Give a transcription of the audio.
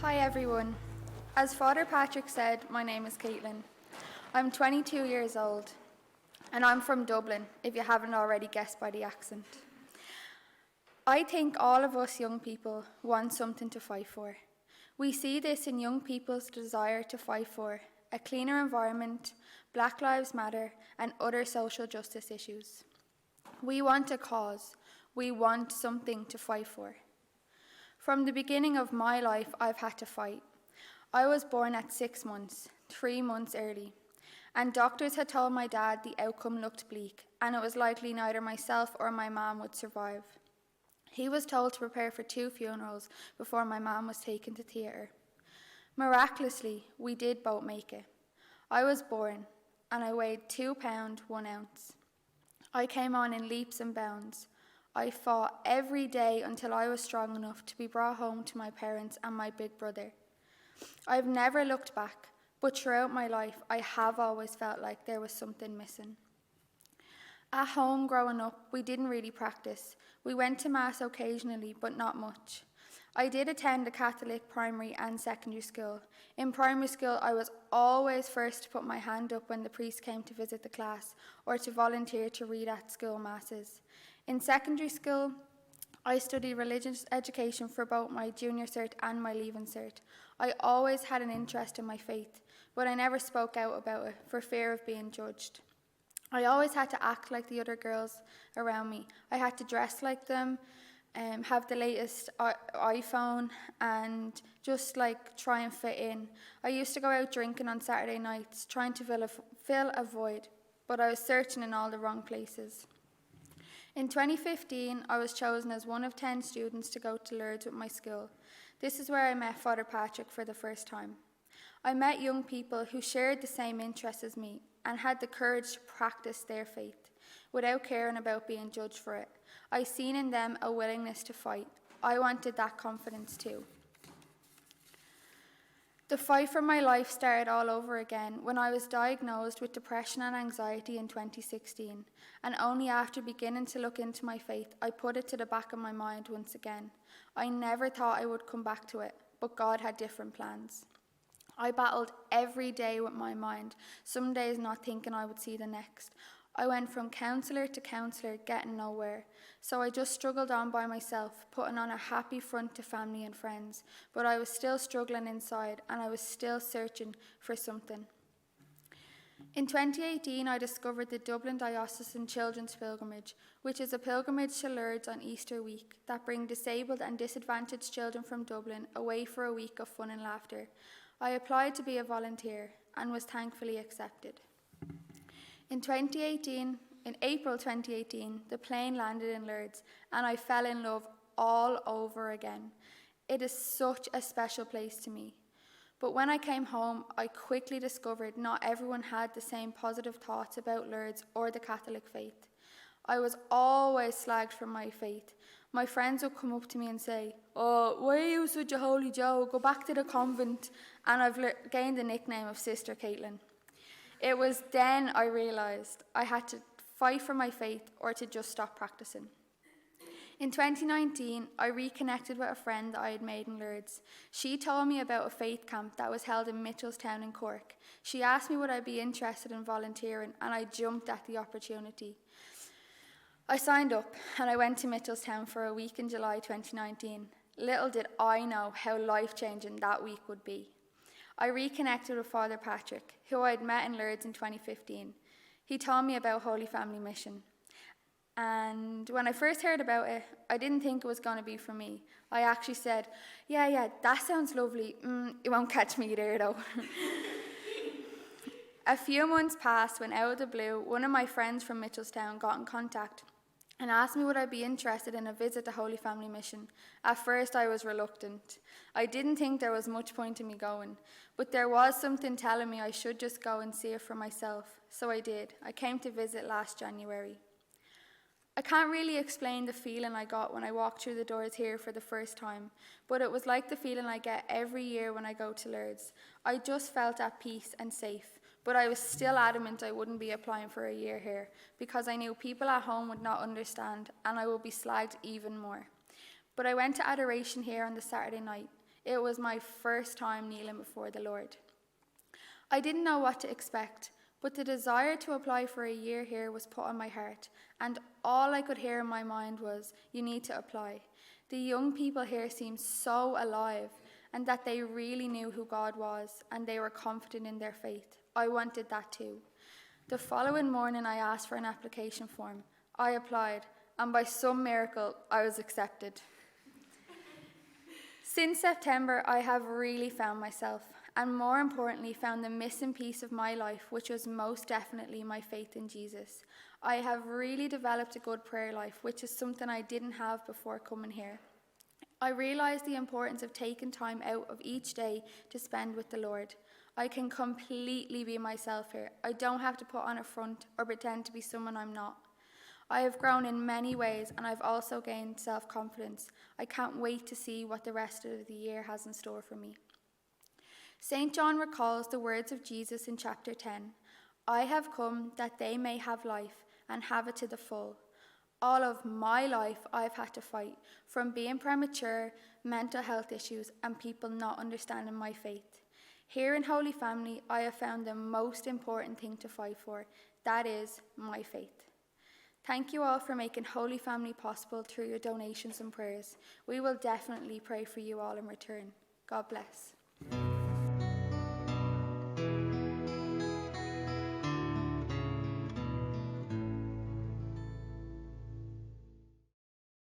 Hi everyone. As Father Patrick said, my name is Caitlin. I'm 22 years old and I'm from Dublin, if you haven't already guessed by the accent. I think all of us young people want something to fight for. We see this in young people's desire to fight for a cleaner environment, Black Lives Matter, and other social justice issues. We want a cause. We want something to fight for. From the beginning of my life, I've had to fight. I was born at 6 months, 3 months early, and doctors had told my dad the outcome looked bleak, and it was likely neither myself or my mum would survive. He was told to prepare for 2 funerals before my mum was taken to theatre. Miraculously, we did both make it. I was born, and I weighed 2 pounds 1 ounce. I came on in leaps and bounds. I fought every day until I was strong enough to be brought home to my parents and my big brother. I've never looked back, but throughout my life, I have always felt like there was something missing. At home growing up, we didn't really practice. We went to Mass occasionally, but not much. I did attend a Catholic primary and secondary school. In primary school, I was always first to put my hand up when the priest came to visit the class or to volunteer to read at school masses. In secondary school, I studied religious education for both my junior cert and my leaving cert. I always had an interest in my faith, but I never spoke out about it for fear of being judged. I always had to act like the other girls around me. I had to dress like them, have the latest iPhone, and just try and fit in. I used to go out drinking on Saturday nights, trying to fill a void, but I was searching in all the wrong places. In 2015, I was chosen as one of 10 students to go to Lourdes with my school. This is where I met Father Patrick for the first time. I met young people who shared the same interests as me and had the courage to practice their faith without caring about being judged for it. I seen in them a willingness to fight. I wanted that confidence too. The fight for my life started all over again when I was diagnosed with depression and anxiety in 2016, and only after beginning to look into my faith, I put it to the back of my mind once again. I never thought I would come back to it, but God had different plans. I battled every day with my mind, some days not thinking I would see the next. I went from counsellor to counsellor, getting nowhere. So I just struggled on by myself, putting on a happy front to family and friends. But I was still struggling inside, and I was still searching for something. In 2018, I discovered the Dublin Diocesan Children's Pilgrimage, which is a pilgrimage to Lourdes on Easter week that brings disabled and disadvantaged children from Dublin away for a week of fun and laughter. I applied to be a volunteer and was thankfully accepted. In April 2018, the plane landed in Lourdes and I fell in love all over again. It is such a special place to me. But when I came home, I quickly discovered not everyone had the same positive thoughts about Lourdes or the Catholic faith. I was always slagged for my faith. My friends would come up to me and say, "Oh, why are you such a holy Joe? Go back to the convent." And I've gained the nickname of Sister Caitlin. It was then I realised I had to fight for my faith or to just stop practicing. In 2019, I reconnected with a friend that I had made in Lourdes. She told me about a faith camp that was held in Mitchelstown in Cork. She asked me would I be interested in volunteering, and I jumped at the opportunity. I signed up and I went to Mitchelstown for a week in July 2019. Little did I know how life-changing that week would be. I reconnected with Father Patrick, who I had met in Lourdes in 2015. He told me about Holy Family Mission. And when I first heard about it, I didn't think it was going to be for me. I actually said, yeah, that sounds lovely. It won't catch me there though. A few months passed when out of the blue, one of my friends from Mitchelstown got in contact and asked me would I be interested in a visit to Holy Family Mission. At first I was reluctant. I didn't think there was much point in me going, but there was something telling me I should just go and see it for myself, so I did. I came to visit last January. I can't really explain the feeling I got when I walked through the doors here for the first time, but it was like the feeling I get every year when I go to Lourdes. I just felt at peace and safe. But I was still adamant I wouldn't be applying for a year here because I knew people at home would not understand and I would be slagged even more. But I went to adoration here on the Saturday night. It was my first time kneeling before the Lord. I didn't know what to expect, but the desire to apply for a year here was put on my heart, and all I could hear in my mind was, "You need to apply." The young people here seemed so alive, and that they really knew who God was, and they were confident in their faith. I wanted that too. The following morning, I asked for an application form. I applied, and by some miracle, I was accepted. Since September, I have really found myself, and more importantly, found the missing piece of my life, which was most definitely my faith in Jesus. I have really developed a good prayer life, which is something I didn't have before coming here. I realised the importance of taking time out of each day to spend with the Lord. I can completely be myself here. I don't have to put on a front or pretend to be someone I'm not. I have grown in many ways, and I've also gained self-confidence. I can't wait to see what the rest of the year has in store for me. St. John recalls the words of Jesus in chapter 10. "I have come that they may have life and have it to the full." All of my life, I've had to fight, from being premature, mental health issues, and people not understanding my faith. Here in Holy Family, I have found the most important thing to fight for. That is my faith. Thank you all for making Holy Family possible through your donations and prayers. We will definitely pray for you all in return. God bless.